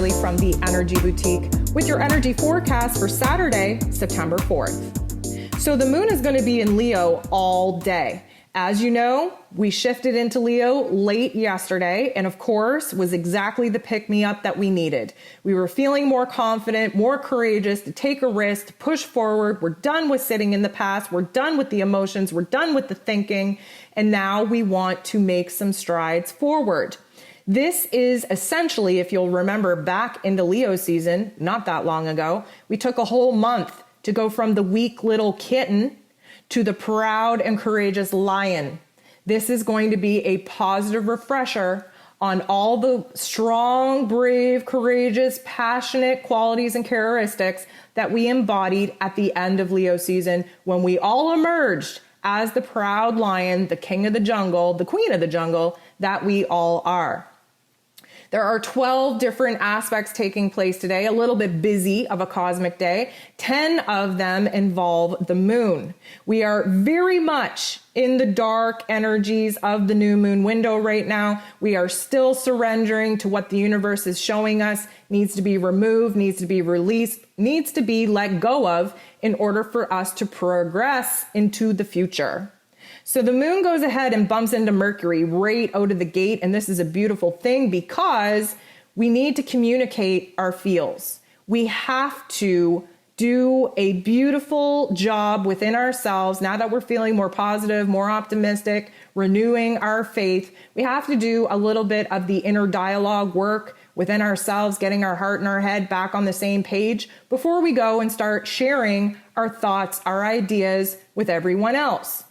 Riley from the Energy Boutique with your energy forecast for Saturday, September 4th. So the moon is going to be in Leo all day. As you know, we shifted into Leo late yesterday, and of course, was exactly the pick-me-up that we needed. We were feeling more confident, more courageous to take a risk, to push forward. We're done with sitting in the past. We're done with the emotions. We're done with the thinking. And now we want to make some strides forward. This is essentially, if you'll remember back into Leo season, not that long ago, we took a whole month to go from the weak little kitten to the proud and courageous lion. This is going to be a positive refresher on all the strong, brave, courageous, passionate qualities and characteristics that we embodied at the end of Leo season when we all emerged as the proud lion, the king of the jungle, the queen of the jungle that we all are. There are 12 different aspects taking place today, a little bit busy of a cosmic day. 10 of them involve the moon. We are very much in the dark energies of the new moon window right now. We are still surrendering to what the universe is showing us needs to be removed, needs to be released, needs to be let go of in order for us to progress into the future. So the moon goes ahead and bumps into Mercury right out of the gate. And this is a beautiful thing because we need to communicate our feels. We have to do a beautiful job within ourselves. Now that we're feeling more positive, more optimistic, renewing our faith, we have to do a little bit of the inner dialogue work within ourselves, getting our heart and our head back on the same page before we go and start sharing our thoughts, our ideas with everyone else.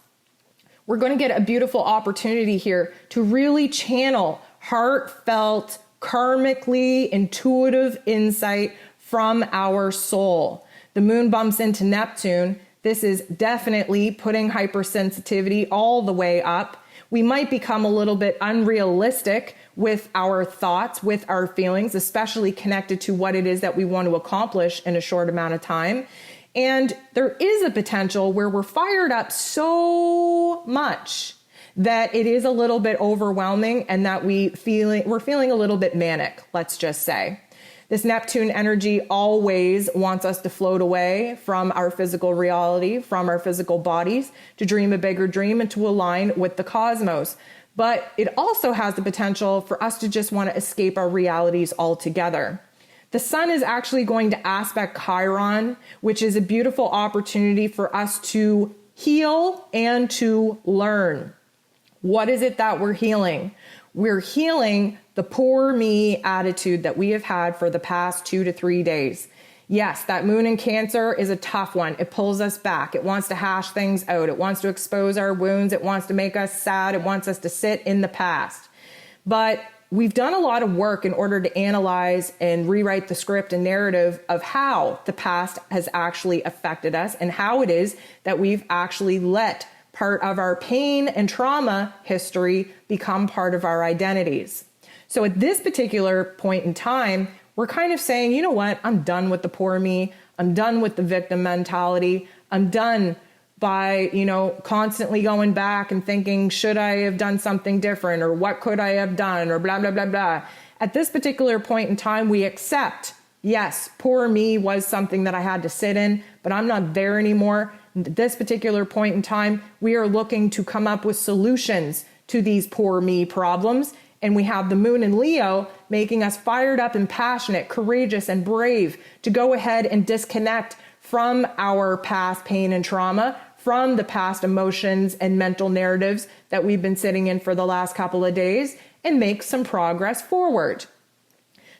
We're going to get a beautiful opportunity here to really channel heartfelt, karmically intuitive insight from our soul. The moon bumps into Neptune. This is definitely putting hypersensitivity all the way up. We might become a little bit unrealistic with our thoughts, with our feelings, especially connected to what it is that we want to accomplish in a short amount of time. And there is a potential where we're fired up so much that it is a little bit overwhelming and that we're feeling a little bit manic, let's just say. This Neptune energy always wants us to float away from our physical reality, from our physical bodies, to dream a bigger dream and to align with the cosmos. But it also has the potential for us to just want to escape our realities altogether. The sun is actually going to aspect Chiron, which is a beautiful opportunity for us to heal and to learn. What is it that we're healing? We're healing the poor me attitude that we have had for the past 2 to 3 days. Yes, that moon in Cancer is a tough one. It pulls us back. It wants to hash things out. It wants to expose our wounds. It wants to make us sad. It wants us to sit in the past. But we've done a lot of work in order to analyze and rewrite the script and narrative of how the past has actually affected us and how it is that we've actually let part of our pain and trauma history become part of our identities. So at this particular point in time, we're kind of saying, you know what? I'm done with the poor me. I'm done with the victim mentality. I'm done by, constantly going back and thinking, should I have done something different, or what could I have done, or blah, blah, blah, blah. At this particular point in time, we accept, yes, poor me was something that I had to sit in, but I'm not there anymore. At this particular point in time, we are looking to come up with solutions to these poor me problems. And we have the moon in Leo making us fired up and passionate, courageous and brave to go ahead and disconnect from our past pain and trauma, from the past emotions and mental narratives that we've been sitting in for the last couple of days, and make some progress forward.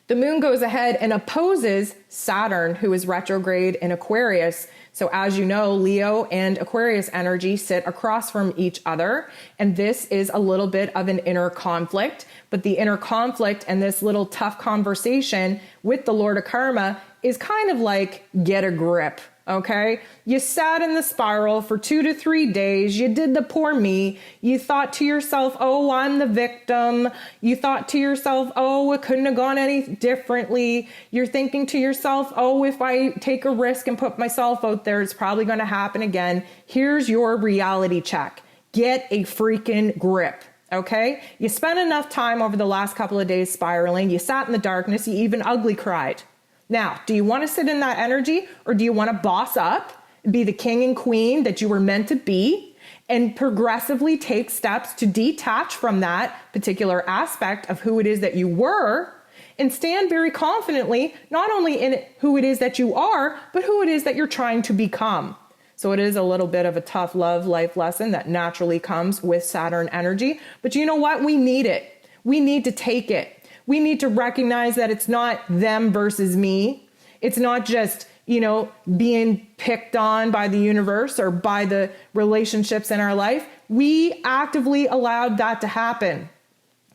The moon goes ahead and opposes Saturn, who is retrograde in Aquarius. So as you know, Leo and Aquarius energy sit across from each other. And this is a little bit of an inner conflict. But the inner conflict and this little tough conversation with the Lord of Karma is kind of like, get a grip. Okay, you sat in the spiral for 2 to 3 days. You did the poor me. You thought to yourself, oh, I'm the victim. You thought to yourself, oh, it couldn't have gone any differently. You're thinking to yourself, oh, if I take a risk and put myself out there, it's probably going to happen again. Here's your reality check. Get a freaking grip. Okay? You spent enough time over the last couple of days spiraling. You sat in the darkness. You even ugly cried. Now, do you want to sit in that energy, or do you want to boss up, be the king and queen that you were meant to be, and progressively take steps to detach from that particular aspect of who it is that you were, and stand very confidently, not only in who it is that you are, but who it is that you're trying to become? So it is a little bit of a tough love life lesson that naturally comes with Saturn energy. But you know what? We need it. We need to take it. We need to recognize that it's not them versus me. It's not just, being picked on by the universe or by the relationships in our life. We actively allowed that to happen.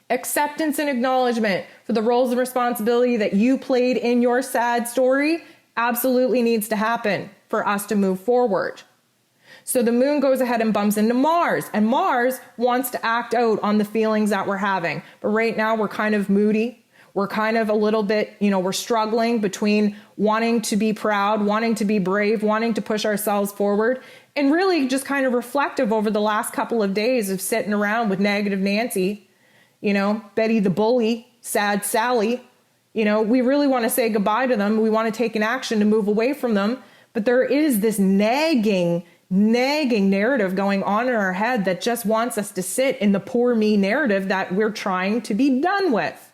Acceptance and acknowledgement for the roles and responsibility that you played in your sad story absolutely needs to happen for us to move forward. So the moon goes ahead and bumps into Mars, and Mars wants to act out on the feelings that we're having. But right now we're kind of moody. We're kind of a little bit, we're struggling between wanting to be proud, wanting to be brave, wanting to push ourselves forward, and really just kind of reflective over the last couple of days of sitting around with negative Nancy, Betty the bully, sad Sally. We really want to say goodbye to them. We want to take an action to move away from them. But there is this nagging narrative going on in our head that just wants us to sit in the poor me narrative that we're trying to be done with.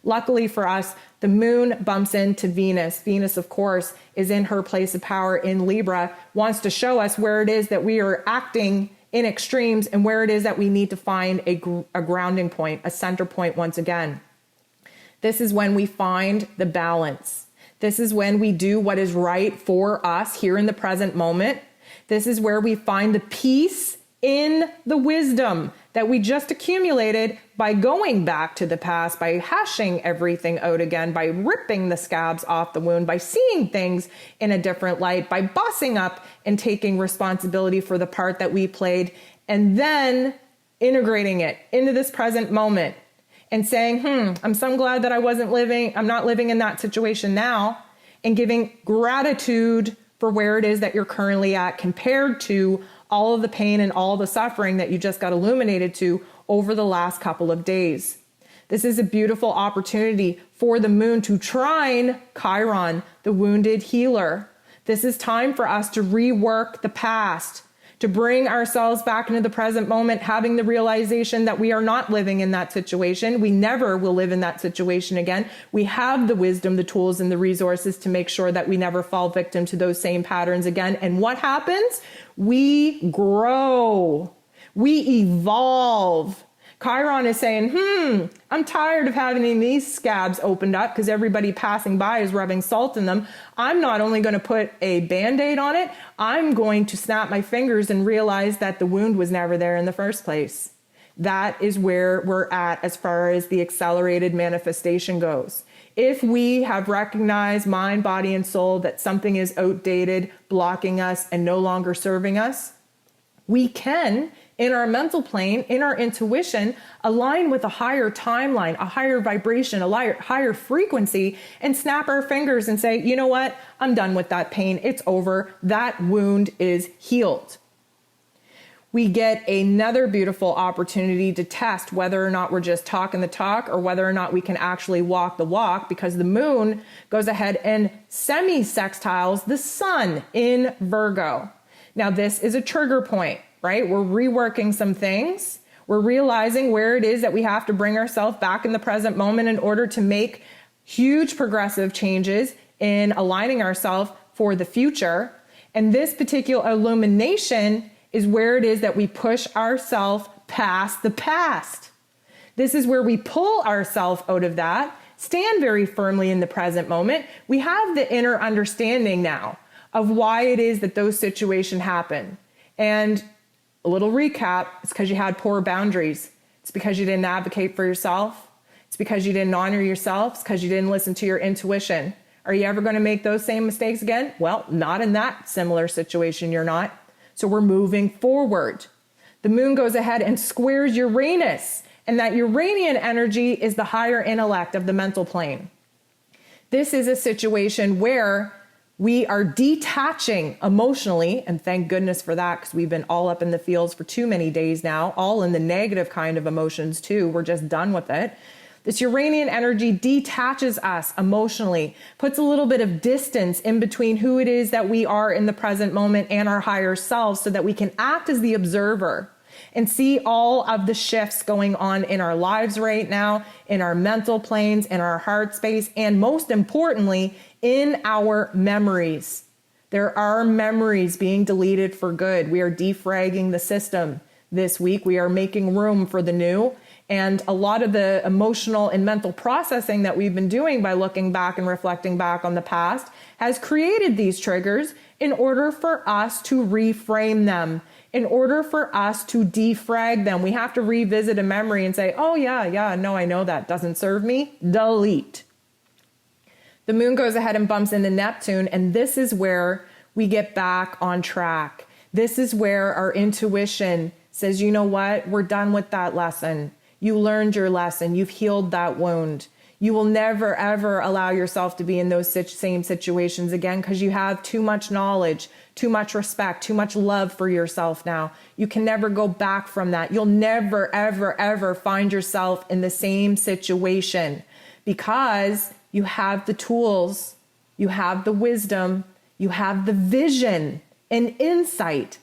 Luckily for us, the moon bumps into Venus. Venus, of course, is in her place of power in Libra, wants to show us where it is that we are acting in extremes and where it is that we need to find a grounding point, a center point once again. This is when we find the balance. This is when we do what is right for us here in the present moment. This is where we find the peace in the wisdom that we just accumulated by going back to the past, by hashing everything out again, by ripping the scabs off the wound, by seeing things in a different light, by bossing up and taking responsibility for the part that we played, and then integrating it into this present moment and saying, I'm so glad that I'm not living in that situation now, and giving gratitude for where it is that you're currently at compared to all of the pain and all the suffering that you just got illuminated to over the last couple of days. This is a beautiful opportunity for the moon to trine Chiron, the wounded healer. This is time for us to rework the past, to bring ourselves back into the present moment, having the realization that we are not living in that situation. We never will live in that situation again. We have the wisdom, the tools, and the resources to make sure that we never fall victim to those same patterns again. And what happens? We grow. We evolve. Chiron is saying, I'm tired of having these scabs opened up because everybody passing by is rubbing salt in them. I'm not only going to put a Band-Aid on it, I'm going to snap my fingers and realize that the wound was never there in the first place. That is where we're at as far as the accelerated manifestation goes. If we have recognized mind, body, and soul that something is outdated, blocking us, and no longer serving us, we can, in our mental plane, in our intuition, align with a higher timeline, a higher vibration, a higher frequency, and snap our fingers and say, you know what? I'm done with that pain. It's over. That wound is healed. We get another beautiful opportunity to test whether or not we're just talking the talk or whether or not we can actually walk the walk, because the moon goes ahead and semi-sextiles the sun in Virgo. Now, this is a trigger point, right? We're reworking some things. We're realizing where it is that we have to bring ourselves back in the present moment in order to make huge progressive changes in aligning ourselves for the future. And this particular illumination is where it is that we push ourselves past the past. This is where we pull ourselves out of that, stand very firmly in the present moment. We have the inner understanding now of why it is that those situations happen. And a little recap, it's because you had poor boundaries. It's because you didn't advocate for yourself. It's because you didn't honor yourself. It's because you didn't listen to your intuition. Are you ever going to make those same mistakes again? Well, not in that similar situation, you're not. So we're moving forward. The moon goes ahead and squares Uranus, and that Uranian energy is the higher intellect of the mental plane. This is a situation where We are detaching emotionally, and thank goodness for that, because we've been all up in the fields for too many days now, all in the negative kind of emotions too. We're just done with it. This Uranian energy detaches us emotionally, puts a little bit of distance in between who it is that we are in the present moment and our higher selves, so that we can act as the observer and see all of the shifts going on in our lives right now, in our mental planes, in our heart space, and most importantly, in our memories. There are memories being deleted for good. We are defragging the system this week. We are making room for the new. And a lot of the emotional and mental processing that we've been doing by looking back and reflecting back on the past has created these triggers in order for us to reframe them, in order for us to defrag them. We have to revisit a memory and say, oh yeah, no, I know that doesn't serve me. Delete. The moon goes ahead and bumps into Neptune, and this is where we get back on track. This is where our intuition says, you know what? We're done with that lesson. You learned your lesson. You've healed that wound. You will never, ever allow yourself to be in those same situations again, because you have too much knowledge, too much respect, too much love for yourself now. You can never go back from that. You'll never, ever, ever find yourself in the same situation, because you have the tools, you have the wisdom, you have the vision and insight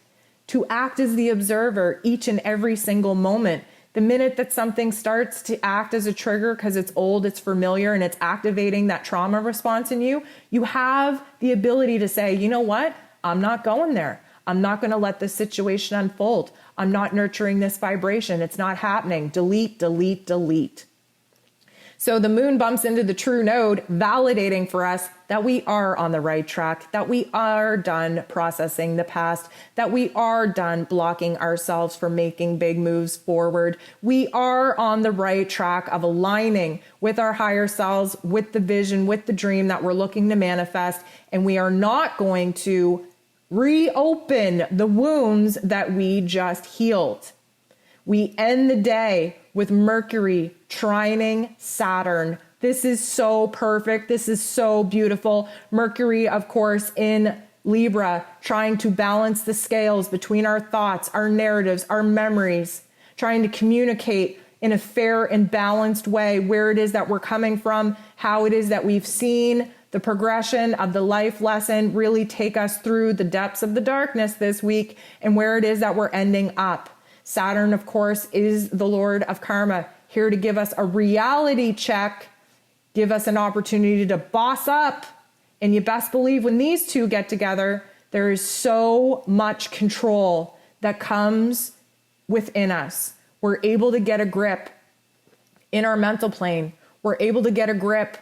to act as the observer each and every single moment. The minute that something starts to act as a trigger because it's old, it's familiar, and it's activating that trauma response in you, you have the ability to say, you know what? I'm not going there. I'm not going to let this situation unfold. I'm not nurturing this vibration. It's not happening. Delete, delete, delete. So the moon bumps into the true node, validating for us that we are on the right track, that we are done processing the past, that we are done blocking ourselves from making big moves forward. We are on the right track of aligning with our higher selves, with the vision, with the dream that we're looking to manifest. And we are not going to reopen the wounds that we just healed. We end the day with Mercury trining Saturn. This is so perfect. This is so beautiful. Mercury, of course, in Libra, trying to balance the scales between our thoughts, our narratives, our memories, trying to communicate in a fair and balanced way where it is that we're coming from, how it is that we've seen the progression of the life lesson really take us through the depths of the darkness this week, and where it is that we're ending up. Saturn, of course, is the Lord of Karma, here to give us a reality check, give us an opportunity to boss up. And you best believe when these two get together, there is so much control that comes within us. We're able to get a grip in our mental plane. We're able to get a grip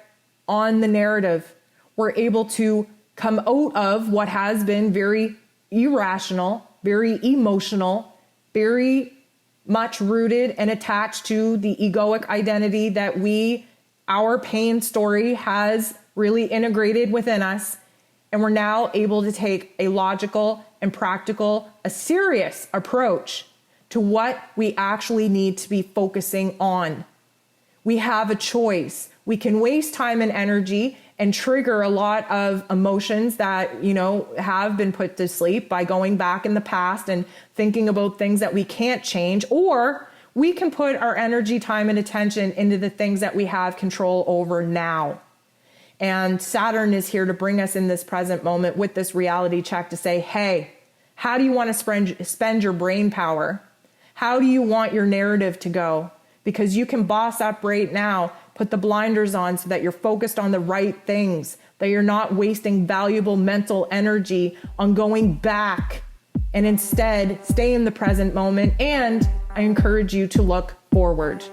on the narrative. We're able to come out of what has been very irrational, very emotional, very much rooted and attached to the egoic identity that our pain story has really integrated within us. And we're now able to take a logical and practical, a serious approach to what we actually need to be focusing on. We have a choice. We can waste time and energy and trigger a lot of emotions that, have been put to sleep by going back in the past and thinking about things that we can't change, or we can put our energy, time, and attention into the things that we have control over now. And Saturn is here to bring us in this present moment with this reality check to say, hey, how do you want to spend your brain power? How do you want your narrative to go? Because you can boss up right now, put the blinders on so that you're focused on the right things, that you're not wasting valuable mental energy on going back, and instead stay in the present moment. And I encourage you to look forward.